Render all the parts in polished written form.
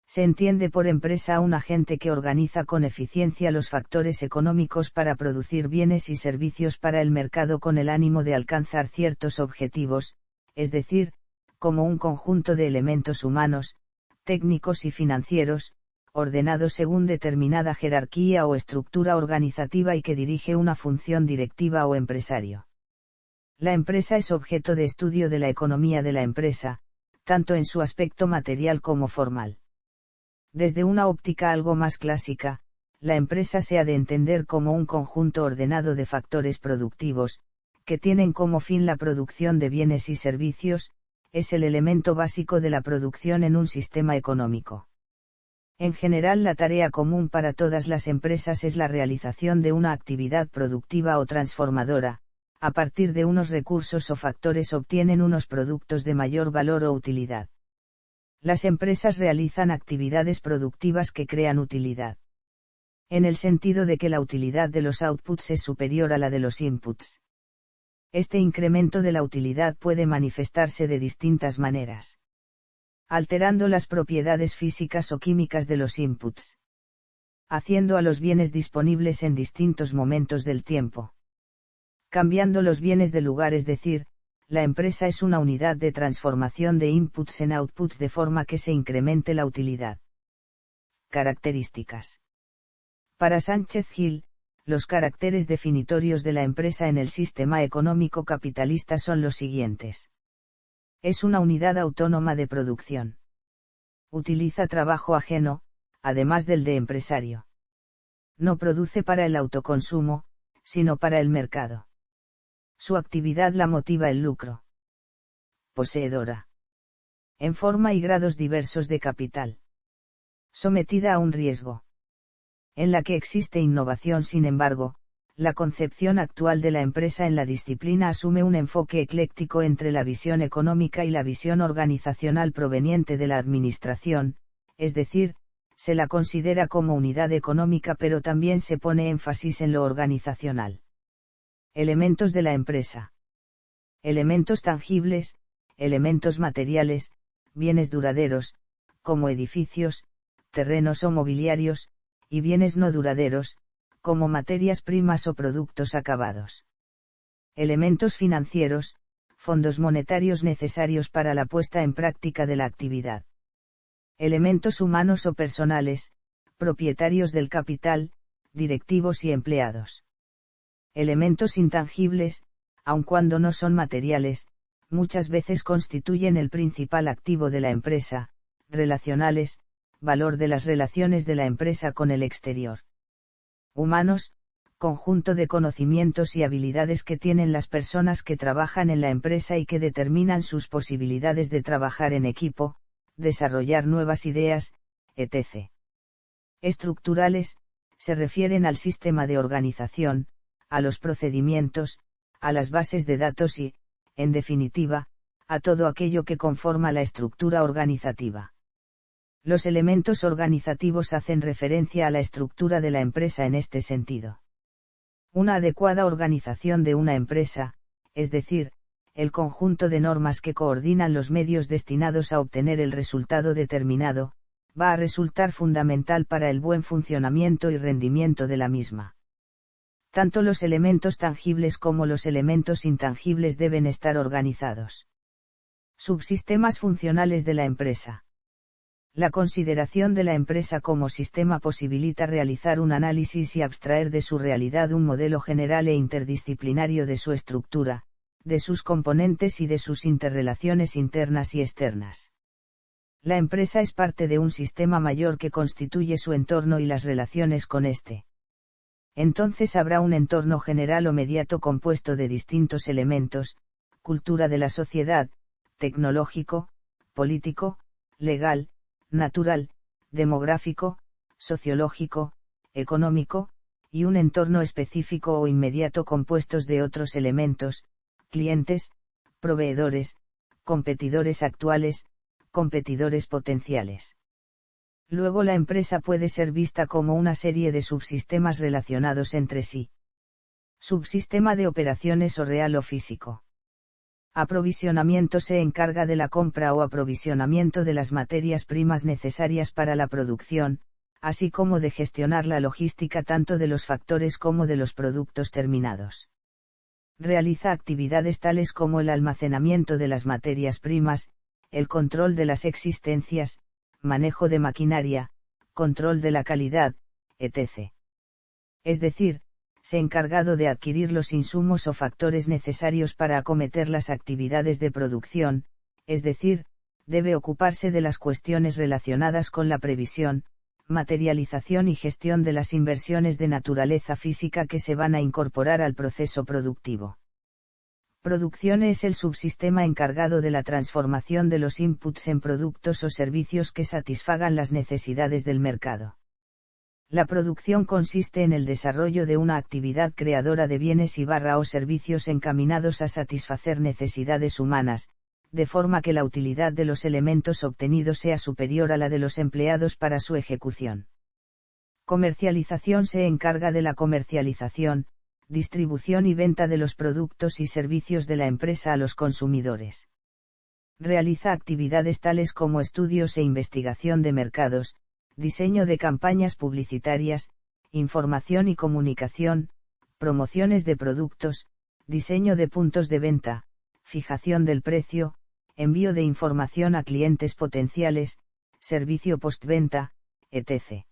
Se entiende por empresa a un agente que organiza con eficiencia los factores económicos para producir bienes y servicios para el mercado con el ánimo de alcanzar ciertos objetivos, es decir, como un conjunto de elementos humanos, técnicos y financieros, ordenados según determinada jerarquía o estructura organizativa y que dirige una función directiva o empresario. La empresa es objeto de estudio de la economía de la empresa, tanto en su aspecto material como formal. Desde una óptica algo más clásica, la empresa se ha de entender como un conjunto ordenado de factores productivos, que tienen como fin la producción de bienes y servicios, es el elemento básico de la producción en un sistema económico. En general, la tarea común para todas las empresas es la realización de una actividad productiva o transformadora. A partir de unos recursos o factores obtienen unos productos de mayor valor o utilidad. Las empresas realizan actividades productivas que crean utilidad. En el sentido de que la utilidad de los outputs es superior a la de los inputs. Este incremento de la utilidad puede manifestarse de distintas maneras. Alterando las propiedades físicas o químicas de los inputs. Haciendo a los bienes disponibles en distintos momentos del tiempo. Cambiando los bienes de lugar, es decir, la empresa es una unidad de transformación de inputs en outputs de forma que se incremente la utilidad. Características. Para Sánchez Gil, los caracteres definitorios de la empresa en el sistema económico capitalista son los siguientes. Es una unidad autónoma de producción. Utiliza trabajo ajeno, además del de empresario. No produce para el autoconsumo, sino para el mercado. Su actividad la motiva el lucro. Poseedora. En forma y grados diversos de capital. Sometida a un riesgo. En la que existe innovación. Sin embargo, la concepción actual de la empresa en la disciplina asume un enfoque ecléctico entre la visión económica y la visión organizacional proveniente de la administración, es decir, se la considera como unidad económica, pero también se pone énfasis en lo organizacional. Elementos de la empresa. Elementos tangibles, elementos materiales, bienes duraderos, como edificios, terrenos o mobiliarios, y bienes no duraderos, como materias primas o productos acabados. Elementos financieros, fondos monetarios necesarios para la puesta en práctica de la actividad. Elementos humanos o personales, propietarios del capital, directivos y empleados. Elementos intangibles, aun cuando no son materiales, muchas veces constituyen el principal activo de la empresa, relacionales, valor de las relaciones de la empresa con el exterior. Humanos, conjunto de conocimientos y habilidades que tienen las personas que trabajan en la empresa y que determinan sus posibilidades de trabajar en equipo, desarrollar nuevas ideas, etc. Estructurales, se refieren al sistema de organización, a los procedimientos, a las bases de datos y, en definitiva, a todo aquello que conforma la estructura organizativa. Los elementos organizativos hacen referencia a la estructura de la empresa en este sentido. Una adecuada organización de una empresa, es decir, el conjunto de normas que coordinan los medios destinados a obtener el resultado determinado, va a resultar fundamental para el buen funcionamiento y rendimiento de la misma. Tanto los elementos tangibles como los elementos intangibles deben estar organizados. Subsistemas funcionales de la empresa. La consideración de la empresa como sistema posibilita realizar un análisis y abstraer de su realidad un modelo general e interdisciplinario de su estructura, de sus componentes y de sus interrelaciones internas y externas. La empresa es parte de un sistema mayor que constituye su entorno y las relaciones con éste. Entonces habrá un entorno general o mediato compuesto de distintos elementos: cultura de la sociedad, tecnológico, político, legal, natural, demográfico, sociológico, económico, y un entorno específico o inmediato compuestos de otros elementos: clientes, proveedores, competidores actuales, competidores potenciales. Luego la empresa puede ser vista como una serie de subsistemas relacionados entre sí. Subsistema de operaciones o real o físico. Aprovisionamiento se encarga de la compra o aprovisionamiento de las materias primas necesarias para la producción, así como de gestionar la logística tanto de los factores como de los productos terminados. Realiza actividades tales como el almacenamiento de las materias primas, el control de las existencias, manejo de maquinaria, control de la calidad, etc. Es decir, se encargado de adquirir los insumos o factores necesarios para acometer las actividades de producción, es decir, debe ocuparse de las cuestiones relacionadas con la previsión, materialización y gestión de las inversiones de naturaleza física que se van a incorporar al proceso productivo. Producción es el subsistema encargado de la transformación de los inputs en productos o servicios que satisfagan las necesidades del mercado. La producción consiste en el desarrollo de una actividad creadora de bienes o servicios encaminados a satisfacer necesidades humanas, de forma que la utilidad de los elementos obtenidos sea superior a la de los empleados para su ejecución. Comercialización se encarga de la comercialización, distribución y venta de los productos y servicios de la empresa a los consumidores. Realiza actividades tales como estudios e investigación de mercados, diseño de campañas publicitarias, información y comunicación, promociones de productos, diseño de puntos de venta, fijación del precio, envío de información a clientes potenciales, servicio postventa, etc.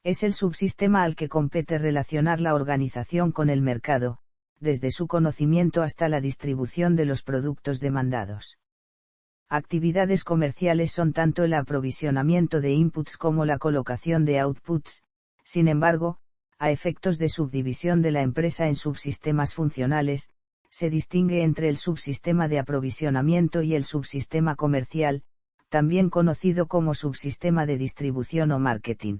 Es el subsistema al que compete relacionar la organización con el mercado, desde su conocimiento hasta la distribución de los productos demandados. Actividades comerciales son tanto el aprovisionamiento de inputs como la colocación de outputs, sin embargo, a efectos de subdivisión de la empresa en subsistemas funcionales, se distingue entre el subsistema de aprovisionamiento y el subsistema comercial, también conocido como subsistema de distribución o marketing.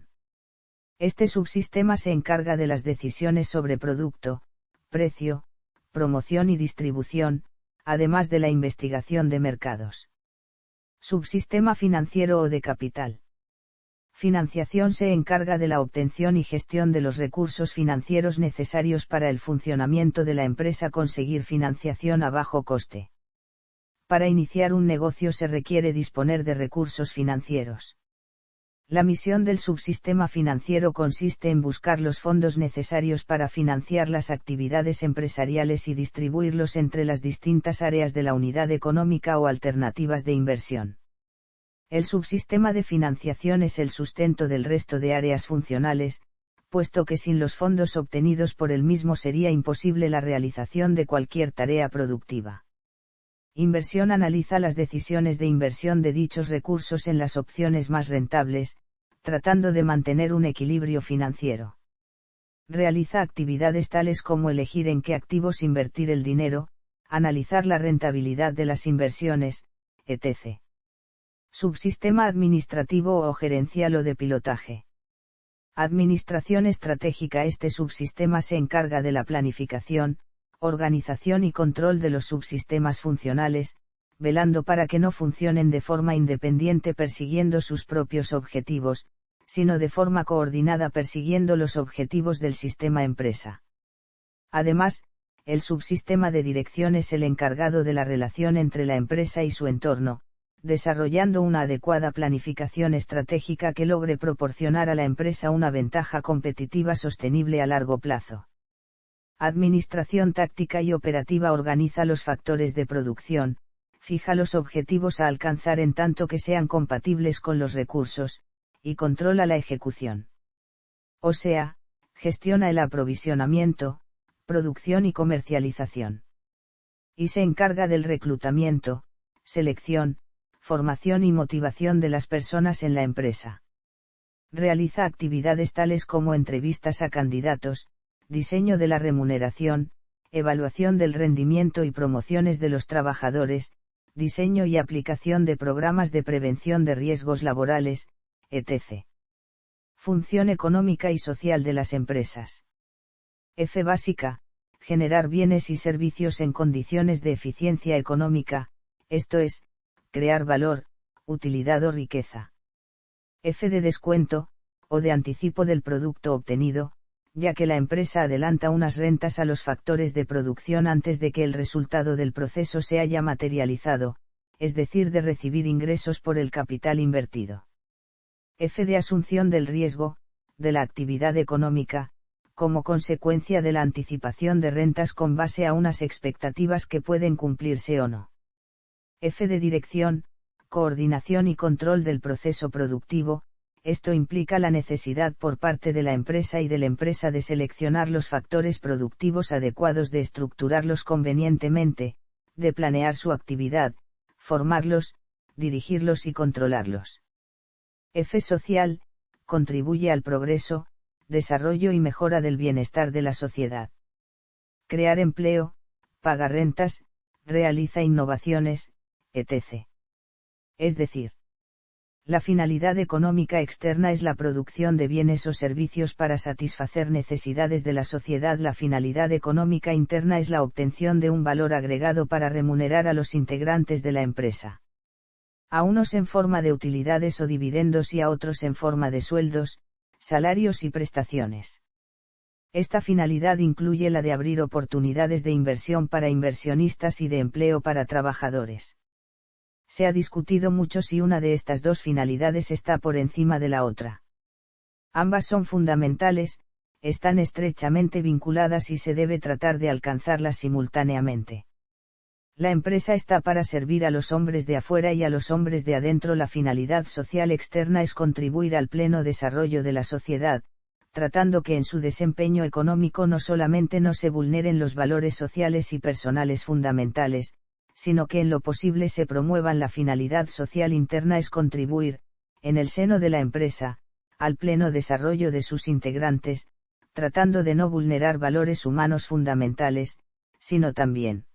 Este subsistema se encarga de las decisiones sobre producto, precio, promoción y distribución, además de la investigación de mercados. Subsistema financiero o de capital. Financiación se encarga de la obtención y gestión de los recursos financieros necesarios para el funcionamiento de la empresa. Conseguir financiación a bajo coste. Para iniciar un negocio se requiere disponer de recursos financieros. La misión del subsistema financiero consiste en buscar los fondos necesarios para financiar las actividades empresariales y distribuirlos entre las distintas áreas de la unidad económica o alternativas de inversión. El subsistema de financiación es el sustento del resto de áreas funcionales, puesto que sin los fondos obtenidos por el mismo sería imposible la realización de cualquier tarea productiva. Inversión analiza las decisiones de inversión de dichos recursos en las opciones más rentables, tratando de mantener un equilibrio financiero. Realiza actividades tales como elegir en qué activos invertir el dinero, analizar la rentabilidad de las inversiones, etc. Subsistema administrativo o gerencial o de pilotaje. Administración estratégica. Este subsistema se encarga de la planificación, organización y control de los subsistemas funcionales, velando para que no funcionen de forma independiente persiguiendo sus propios objetivos, sino de forma coordinada persiguiendo los objetivos del sistema empresa. Además, el subsistema de dirección es el encargado de la relación entre la empresa y su entorno, desarrollando una adecuada planificación estratégica que logre proporcionar a la empresa una ventaja competitiva sostenible a largo plazo. Administración táctica y operativa. Organiza los factores de producción, fija los objetivos a alcanzar en tanto que sean compatibles con los recursos, y controla la ejecución. O sea, gestiona el aprovisionamiento, producción y comercialización. Y se encarga del reclutamiento, selección, formación y motivación de las personas en la empresa. Realiza actividades tales como entrevistas a candidatos, diseño de la remuneración, evaluación del rendimiento y promociones de los trabajadores, diseño y aplicación de programas de prevención de riesgos laborales, etc. Función económica y social de las empresas. F básica, generar bienes y servicios en condiciones de eficiencia económica, esto es, crear valor, utilidad o riqueza. F de descuento, o de anticipo del producto obtenido, ya que la empresa adelanta unas rentas a los factores de producción antes de que el resultado del proceso se haya materializado, es decir, de recibir ingresos por el capital invertido. F de asunción del riesgo, de la actividad económica, como consecuencia de la anticipación de rentas con base a unas expectativas que pueden cumplirse o no. F de dirección, coordinación y control del proceso productivo. Esto implica la necesidad por parte de la empresa y de la empresa de seleccionar los factores productivos adecuados, de estructurarlos convenientemente, de planear su actividad, formarlos, dirigirlos y controlarlos. F social, contribuye al progreso, desarrollo y mejora del bienestar de la sociedad. Crear empleo, paga rentas, realiza innovaciones, etc. Es decir, la finalidad económica externa es la producción de bienes o servicios para satisfacer necesidades de la sociedad. La finalidad económica interna es la obtención de un valor agregado para remunerar a los integrantes de la empresa. A unos en forma de utilidades o dividendos y a otros en forma de sueldos, salarios y prestaciones. Esta finalidad incluye la de abrir oportunidades de inversión para inversionistas y de empleo para trabajadores. Se ha discutido mucho si una de estas dos finalidades está por encima de la otra. Ambas son fundamentales, están estrechamente vinculadas y se debe tratar de alcanzarlas simultáneamente. La empresa está para servir a los hombres de afuera y a los hombres de adentro. La finalidad social externa es contribuir al pleno desarrollo de la sociedad, tratando que en su desempeño económico no solamente no se vulneren los valores sociales y personales fundamentales, sino que en lo posible se promuevan. La finalidad social interna es contribuir, en el seno de la empresa, al pleno desarrollo de sus integrantes, tratando de no vulnerar valores humanos fundamentales, sino también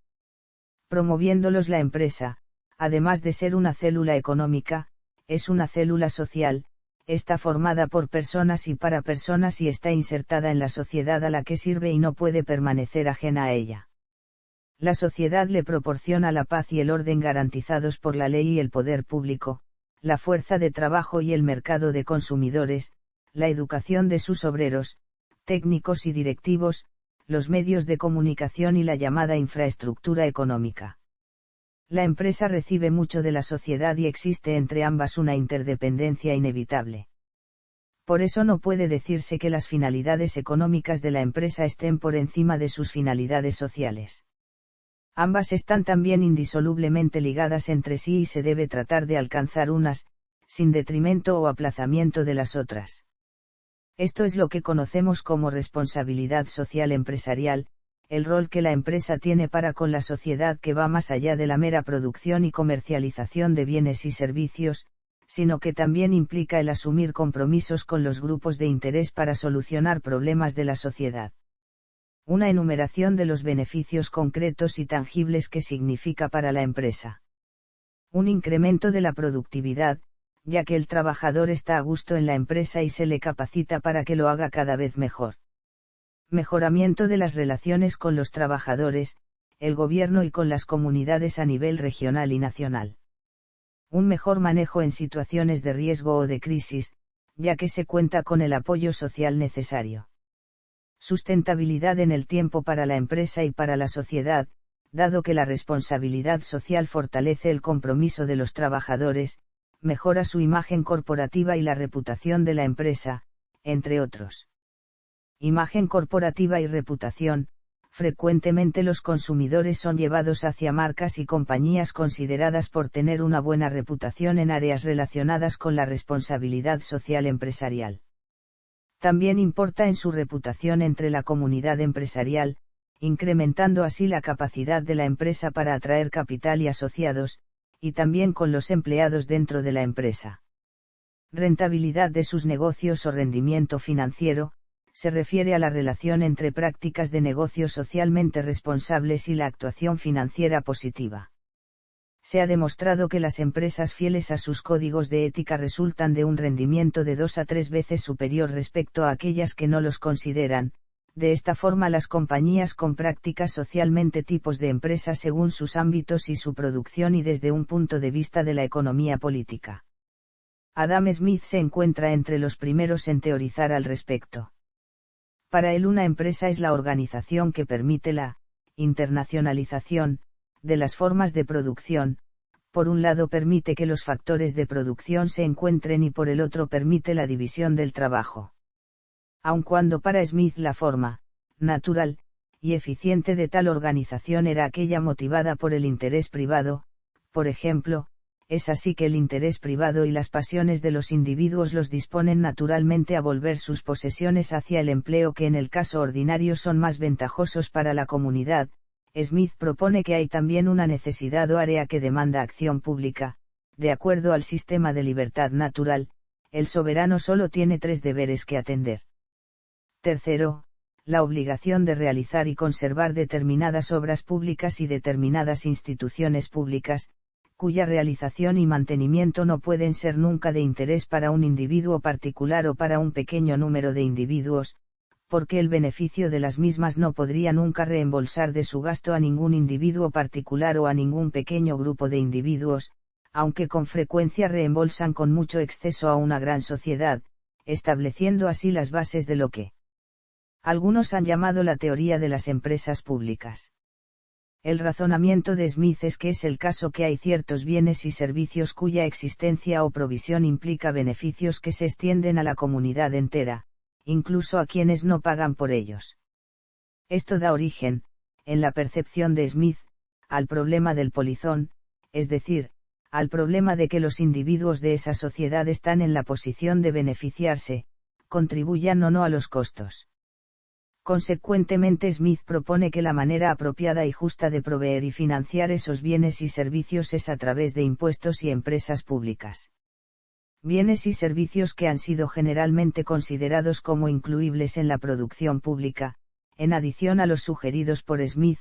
promoviéndolos. La empresa, además de ser una célula económica, es una célula social, está formada por personas y para personas y está insertada en la sociedad a la que sirve y no puede permanecer ajena a ella. La sociedad le proporciona la paz y el orden garantizados por la ley y el poder público, la fuerza de trabajo y el mercado de consumidores, la educación de sus obreros, técnicos y directivos, los medios de comunicación y la llamada infraestructura económica. La empresa recibe mucho de la sociedad y existe entre ambas una interdependencia inevitable. Por eso no puede decirse que las finalidades económicas de la empresa estén por encima de sus finalidades sociales. Ambas están también indisolublemente ligadas entre sí y se debe tratar de alcanzar unas, sin detrimento o aplazamiento de las otras. Esto es lo que conocemos como responsabilidad social empresarial, el rol que la empresa tiene para con la sociedad, que va más allá de la mera producción y comercialización de bienes y servicios, sino que también implica el asumir compromisos con los grupos de interés para solucionar problemas de la sociedad. Una enumeración de los beneficios concretos y tangibles que significa para la empresa. Un incremento de la productividad, ya que el trabajador está a gusto en la empresa y se le capacita para que lo haga cada vez mejor. Mejoramiento de las relaciones con los trabajadores, el gobierno y con las comunidades a nivel regional y nacional. Un mejor manejo en situaciones de riesgo o de crisis, ya que se cuenta con el apoyo social necesario. Sustentabilidad en el tiempo para la empresa y para la sociedad, dado que la responsabilidad social fortalece el compromiso de los trabajadores, mejora su imagen corporativa y la reputación de la empresa, entre otros. Imagen corporativa y reputación. Frecuentemente los consumidores son llevados hacia marcas y compañías consideradas por tener una buena reputación en áreas relacionadas con la responsabilidad social empresarial. También importa en su reputación entre la comunidad empresarial, incrementando así la capacidad de la empresa para atraer capital y asociados, y también con los empleados dentro de la empresa. Rentabilidad de sus negocios o rendimiento financiero, se refiere a la relación entre prácticas de negocios socialmente responsables y la actuación financiera positiva. Se ha demostrado que las empresas fieles a sus códigos de ética resultan de un rendimiento de 2 a 3 veces superior respecto a aquellas que no los consideran. De esta forma, las compañías con prácticas socialmente tipos de empresas según sus ámbitos y su producción y desde un punto de vista de la economía política. Adam Smith se encuentra entre los primeros en teorizar al respecto. Para él una empresa es la organización que permite la internacionalización de las formas de producción. Por un lado permite que los factores de producción se encuentren y por el otro permite la división del trabajo. Aun cuando para Smith la forma natural y eficiente de tal organización era aquella motivada por el interés privado, por ejemplo, es así que el interés privado y las pasiones de los individuos los disponen naturalmente a volver sus posesiones hacia el empleo que en el caso ordinario son más ventajosos para la comunidad. Smith propone que hay también una necesidad o área que demanda acción pública. De acuerdo al sistema de libertad natural, el soberano solo tiene 3 deberes que atender. Tercero, la obligación de realizar y conservar determinadas obras públicas y determinadas instituciones públicas, cuya realización y mantenimiento no pueden ser nunca de interés para un individuo particular o para un pequeño número de individuos, porque el beneficio de las mismas no podría nunca reembolsar de su gasto a ningún individuo particular o a ningún pequeño grupo de individuos, aunque con frecuencia reembolsan con mucho exceso a una gran sociedad, estableciendo así las bases de lo que algunos han llamado la teoría de las empresas públicas. El razonamiento de Smith es que es el caso que hay ciertos bienes y servicios cuya existencia o provisión implica beneficios que se extienden a la comunidad entera, incluso a quienes no pagan por ellos. Esto da origen, en la percepción de Smith, al problema del polizón, es decir, al problema de que los individuos de esa sociedad están en la posición de beneficiarse, contribuyan o no a los costos. Consecuentemente Smith propone que la manera apropiada y justa de proveer y financiar esos bienes y servicios es a través de impuestos y empresas públicas. Bienes y servicios que han sido generalmente considerados como incluibles en la producción pública, en adición a los sugeridos por Smith,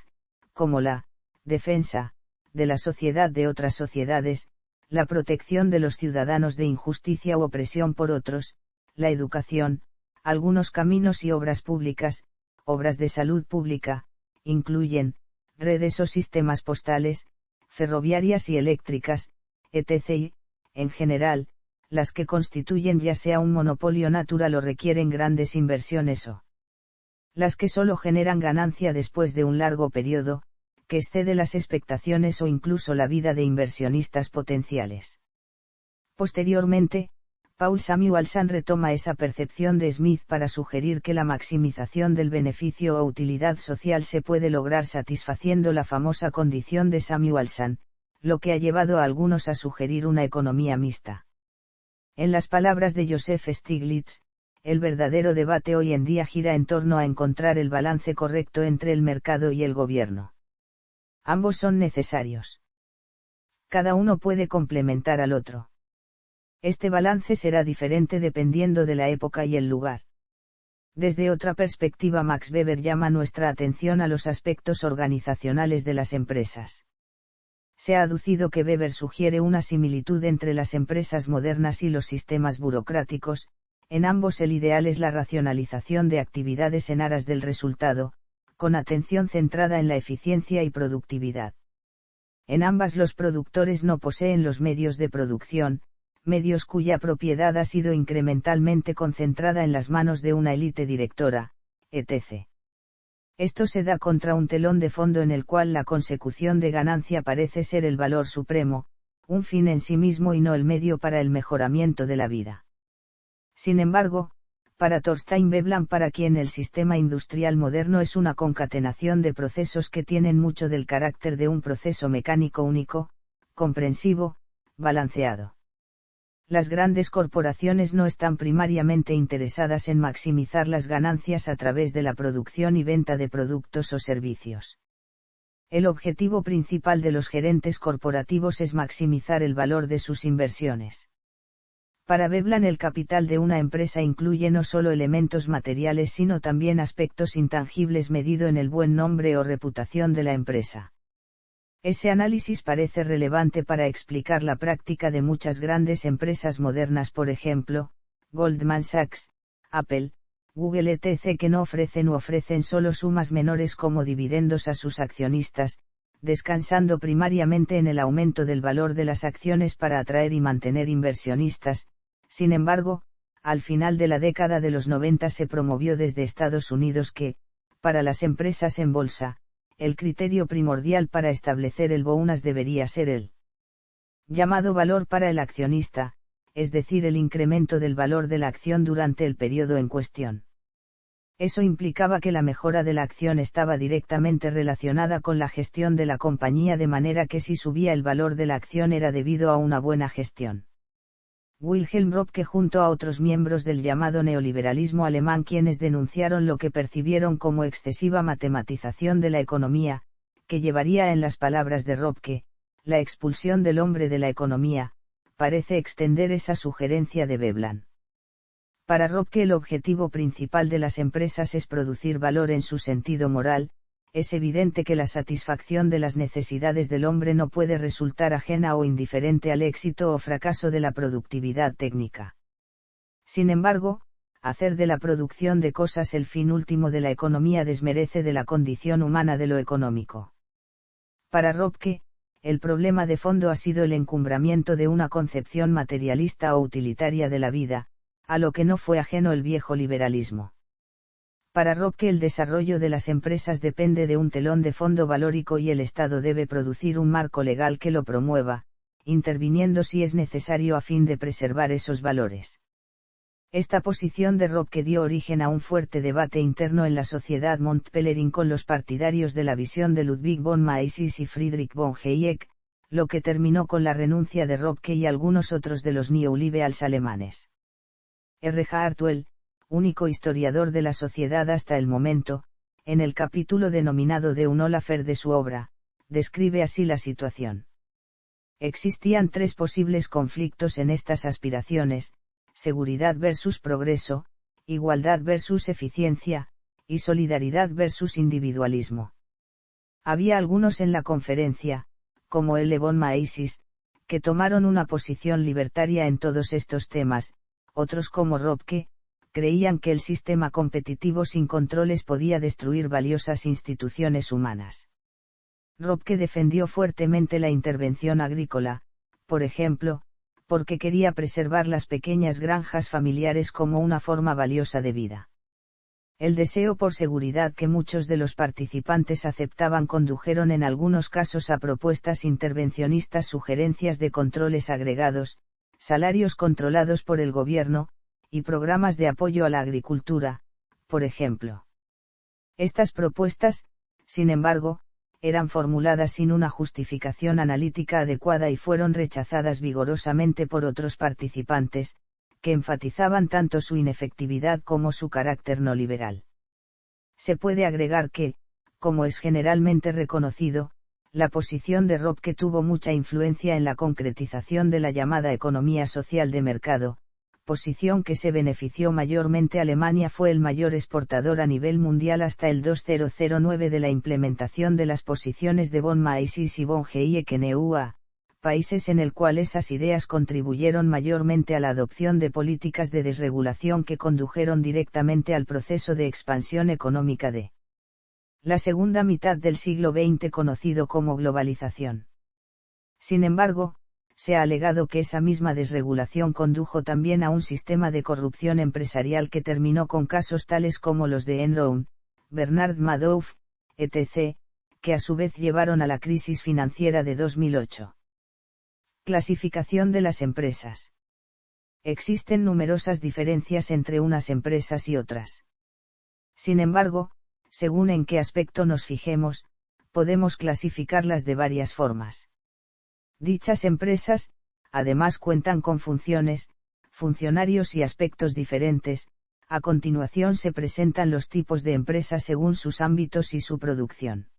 como la defensa de la sociedad de otras sociedades, la protección de los ciudadanos de injusticia u opresión por otros, la educación, algunos caminos y obras públicas, obras de salud pública, incluyen redes o sistemas postales, ferroviarias y eléctricas, etc. y, en general, las que constituyen ya sea un monopolio natural o requieren grandes inversiones o las que solo generan ganancia después de un largo periodo, que excede las expectaciones o incluso la vida de inversionistas potenciales. Posteriormente, Paul Samuelson retoma esa percepción de Smith para sugerir que la maximización del beneficio o utilidad social se puede lograr satisfaciendo la famosa condición de Samuelson, lo que ha llevado a algunos a sugerir una economía mixta. En las palabras de Joseph Stiglitz, el verdadero debate hoy en día gira en torno a encontrar el balance correcto entre el mercado y el gobierno. Ambos son necesarios. Cada uno puede complementar al otro. Este balance será diferente dependiendo de la época y el lugar. Desde otra perspectiva, Max Weber llama nuestra atención a los aspectos organizacionales de las empresas. Se ha aducido que Weber sugiere una similitud entre las empresas modernas y los sistemas burocráticos. En ambos el ideal es la racionalización de actividades en aras del resultado, con atención centrada en la eficiencia y productividad. En ambas los productores no poseen los medios de producción, medios cuya propiedad ha sido incrementalmente concentrada en las manos de una élite directora, etc. Esto se da contra un telón de fondo en el cual la consecución de ganancia parece ser el valor supremo, un fin en sí mismo y no el medio para el mejoramiento de la vida. Sin embargo, para Thorstein Veblen, para quien el sistema industrial moderno es una concatenación de procesos que tienen mucho del carácter de un proceso mecánico único, comprensivo, balanceado. Las grandes corporaciones no están primariamente interesadas en maximizar las ganancias a través de la producción y venta de productos o servicios. El objetivo principal de los gerentes corporativos es maximizar el valor de sus inversiones. Para Veblen, el capital de una empresa incluye no solo elementos materiales sino también aspectos intangibles medido en el buen nombre o reputación de la empresa. Ese análisis parece relevante para explicar la práctica de muchas grandes empresas modernas, por ejemplo, Goldman Sachs, Apple, Google etc., que no ofrecen u ofrecen solo sumas menores como dividendos a sus accionistas, descansando primariamente en el aumento del valor de las acciones para atraer y mantener inversionistas. Sin embargo, al final de la década de los 90 se promovió desde Estados Unidos que, para las empresas en bolsa, el criterio primordial para establecer el bonus debería ser el llamado valor para el accionista, es decir, el incremento del valor de la acción durante el periodo en cuestión. Eso implicaba que la mejora de la acción estaba directamente relacionada con la gestión de la compañía, de manera que si subía el valor de la acción era debido a una buena gestión. Wilhelm Röpke, junto a otros miembros del llamado neoliberalismo alemán, quienes denunciaron lo que percibieron como excesiva matematización de la economía, que llevaría, en las palabras de Röpke, la expulsión del hombre de la economía, parece extender esa sugerencia de Veblen. Para Röpke, el objetivo principal de las empresas es producir valor en su sentido moral. Es evidente que la satisfacción de las necesidades del hombre no puede resultar ajena o indiferente al éxito o fracaso de la productividad técnica. Sin embargo, hacer de la producción de cosas el fin último de la economía desmerece de la condición humana de lo económico. Para Röpke, el problema de fondo ha sido el encumbramiento de una concepción materialista o utilitaria de la vida, a lo que no fue ajeno el viejo liberalismo. Para Röpke, el desarrollo de las empresas depende de un telón de fondo valórico y el Estado debe producir un marco legal que lo promueva, interviniendo si es necesario a fin de preservar esos valores. Esta posición de Röpke dio origen a un fuerte debate interno en la sociedad Montpellerin con los partidarios de la visión de Ludwig von Mises y Friedrich von Hayek, lo que terminó con la renuncia de Röpke y algunos otros de los neoliberales alemanes. R. Hartwell, único historiador de la sociedad hasta el momento, en el capítulo denominado De un Olafer de su obra, describe así la situación. Existían tres posibles conflictos en estas aspiraciones: seguridad versus progreso, igualdad versus eficiencia, y solidaridad versus individualismo. Había algunos en la conferencia, como L. von Mises, que tomaron una posición libertaria en todos estos temas. Otros, como Röpke, creían que el sistema competitivo sin controles podía destruir valiosas instituciones humanas. Röpke defendió fuertemente la intervención agrícola, por ejemplo, porque quería preservar las pequeñas granjas familiares como una forma valiosa de vida. El deseo por seguridad que muchos de los participantes aceptaban condujeron en algunos casos a propuestas intervencionistas, sugerencias de controles agregados, salarios controlados por el gobierno, y programas de apoyo a la agricultura, por ejemplo. Estas propuestas, sin embargo, eran formuladas sin una justificación analítica adecuada y fueron rechazadas vigorosamente por otros participantes, que enfatizaban tanto su inefectividad como su carácter no liberal. Se puede agregar que, como es generalmente reconocido, la posición de Röpke tuvo mucha influencia en la concretización de la llamada economía social de mercado, posición que se benefició mayormente. Alemania fue el mayor exportador a nivel mundial hasta el 2009 de la implementación de las posiciones de von Mises y von Hayek en EUA, países en el cual esas ideas contribuyeron mayormente a la adopción de políticas de desregulación que condujeron directamente al proceso de expansión económica de la segunda mitad del siglo XX, conocido como globalización. Sin embargo, se ha alegado que esa misma desregulación condujo también a un sistema de corrupción empresarial que terminó con casos tales como los de Enron, Bernard Madoff, etc., que a su vez llevaron a la crisis financiera de 2008. Clasificación de las empresas. Existen numerosas diferencias entre unas empresas y otras. Sin embargo, según en qué aspecto nos fijemos, podemos clasificarlas de varias formas. Dichas empresas, además, cuentan con funciones, funcionarios y aspectos diferentes. A continuación se presentan los tipos de empresas según sus ámbitos y su producción.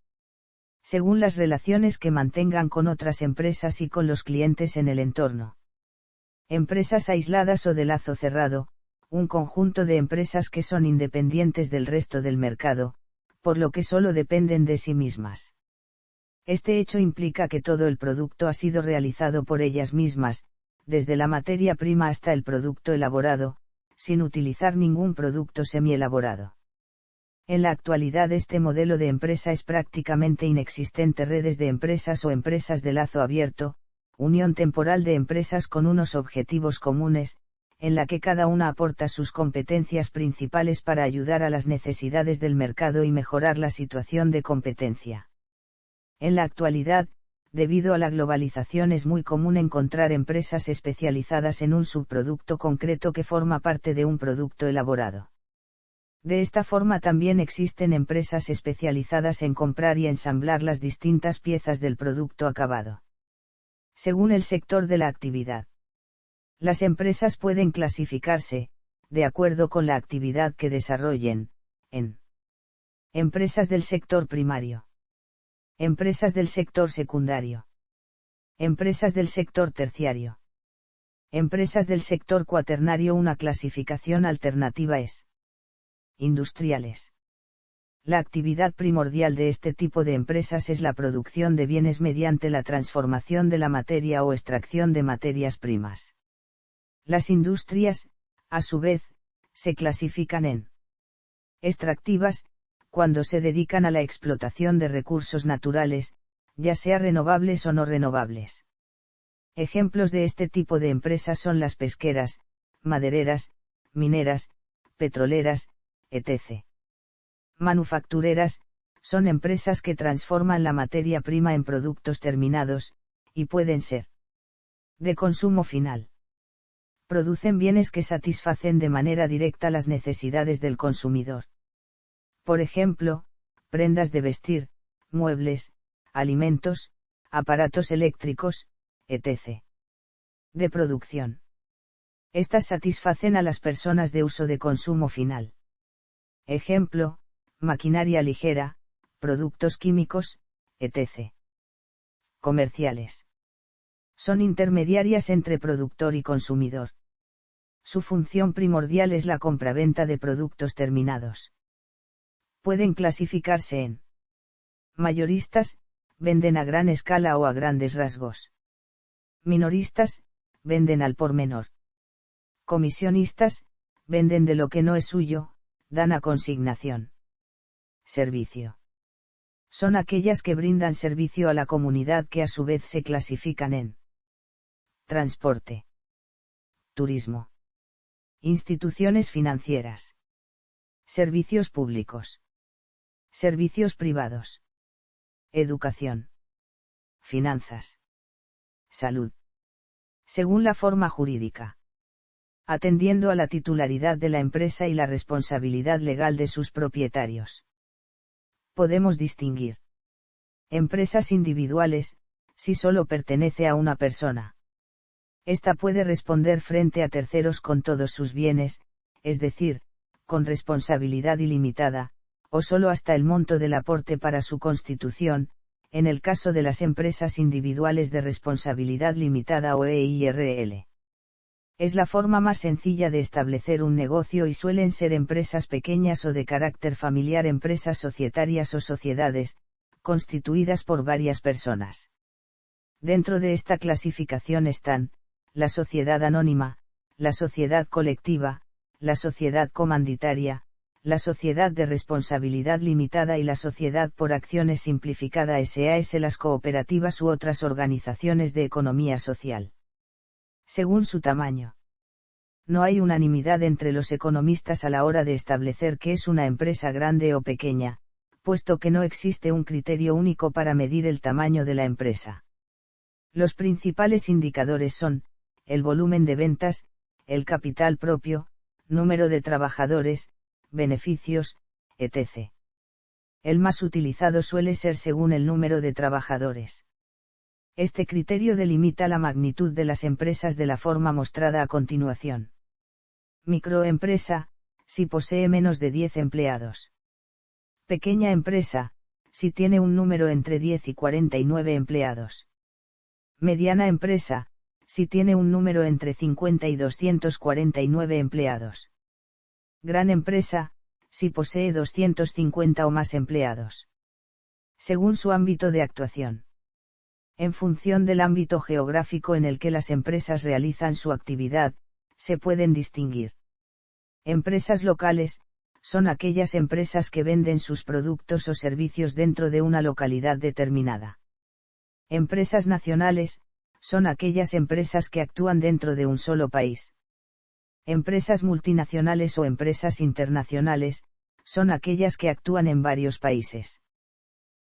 Según las relaciones que mantengan con otras empresas y con los clientes en el entorno. Empresas aisladas o de lazo cerrado, un conjunto de empresas que son independientes del resto del mercado, por lo que solo dependen de sí mismas. Este hecho implica que todo el producto ha sido realizado por ellas mismas, desde la materia prima hasta el producto elaborado, sin utilizar ningún producto semielaborado. En la actualidad este modelo de empresa es prácticamente inexistente. Redes de empresas o empresas de lazo abierto, unión temporal de empresas con unos objetivos comunes, en la que cada una aporta sus competencias principales para ayudar a las necesidades del mercado y mejorar la situación de competencia. En la actualidad, debido a la globalización es muy común encontrar empresas especializadas en un subproducto concreto que forma parte de un producto elaborado. De esta forma también existen empresas especializadas en comprar y ensamblar las distintas piezas del producto acabado. Según el sector de la actividad. Las empresas pueden clasificarse, de acuerdo con la actividad que desarrollen, en empresas del sector primario, empresas del sector secundario, empresas del sector terciario, empresas del sector cuaternario. Una clasificación alternativa es industriales. La actividad primordial de este tipo de empresas es la producción de bienes mediante la transformación de la materia o extracción de materias primas. Las industrias, a su vez, se clasifican en extractivas, cuando se dedican a la explotación de recursos naturales, ya sea renovables o no renovables. Ejemplos de este tipo de empresas son las pesqueras, madereras, mineras, petroleras, etc. Manufactureras, son empresas que transforman la materia prima en productos terminados, y pueden ser de consumo final. Producen bienes que satisfacen de manera directa las necesidades del consumidor. Por ejemplo, prendas de vestir, muebles, alimentos, aparatos eléctricos, etc. De producción. Estas satisfacen a las personas de uso de consumo final. Ejemplo, maquinaria ligera, productos químicos, etc. Comerciales. Son intermediarias entre productor y consumidor. Su función primordial es la compraventa de productos terminados. Pueden clasificarse en mayoristas, venden a gran escala o a grandes rasgos. Minoristas, venden al por menor. Comisionistas, venden de lo que no es suyo, dan a consignación. Servicio. Son aquellas que brindan servicio a la comunidad que a su vez se clasifican en transporte, turismo, instituciones financieras, servicios públicos, servicios privados, educación, finanzas, salud. Según la forma jurídica. Atendiendo a la titularidad de la empresa y la responsabilidad legal de sus propietarios. Podemos distinguir empresas individuales, si solo pertenece a una persona. Esta puede responder frente a terceros con todos sus bienes, es decir, con responsabilidad ilimitada, o solo hasta el monto del aporte para su constitución, en el caso de las empresas individuales de responsabilidad limitada o EIRL. Es la forma más sencilla de establecer un negocio y suelen ser empresas pequeñas o de carácter familiar, empresas societarias o sociedades, constituidas por varias personas. Dentro de esta clasificación están, la sociedad anónima, la sociedad colectiva, la sociedad comanditaria, la sociedad de responsabilidad limitada y la sociedad por acciones simplificada SAS, las cooperativas u otras organizaciones de economía social. Según su tamaño. No hay unanimidad entre los economistas a la hora de establecer qué es una empresa grande o pequeña, puesto que no existe un criterio único para medir el tamaño de la empresa. Los principales indicadores son, el volumen de ventas, el capital propio, número de trabajadores, beneficios, etc. El más utilizado suele ser según el número de trabajadores. Este criterio delimita la magnitud de las empresas de la forma mostrada a continuación. Microempresa, si posee menos de 10 empleados. Pequeña empresa, si tiene un número entre 10 y 49 empleados. Mediana empresa, si tiene un número entre 50 y 249 empleados. Gran empresa, si posee 250 o más empleados. Según su ámbito de actuación. En función del ámbito geográfico en el que las empresas realizan su actividad, se pueden distinguir. Empresas locales, son aquellas empresas que venden sus productos o servicios dentro de una localidad determinada. Empresas nacionales, son aquellas empresas que actúan dentro de un solo país. Empresas multinacionales o empresas internacionales, son aquellas que actúan en varios países.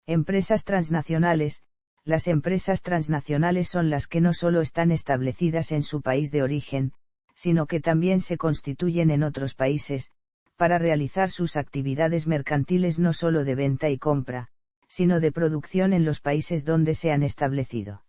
Empresas transnacionales, las empresas transnacionales son las que no solo están establecidas en su país de origen, sino que también se constituyen en otros países, para realizar sus actividades mercantiles no solo de venta y compra, sino de producción en los países donde se han establecido.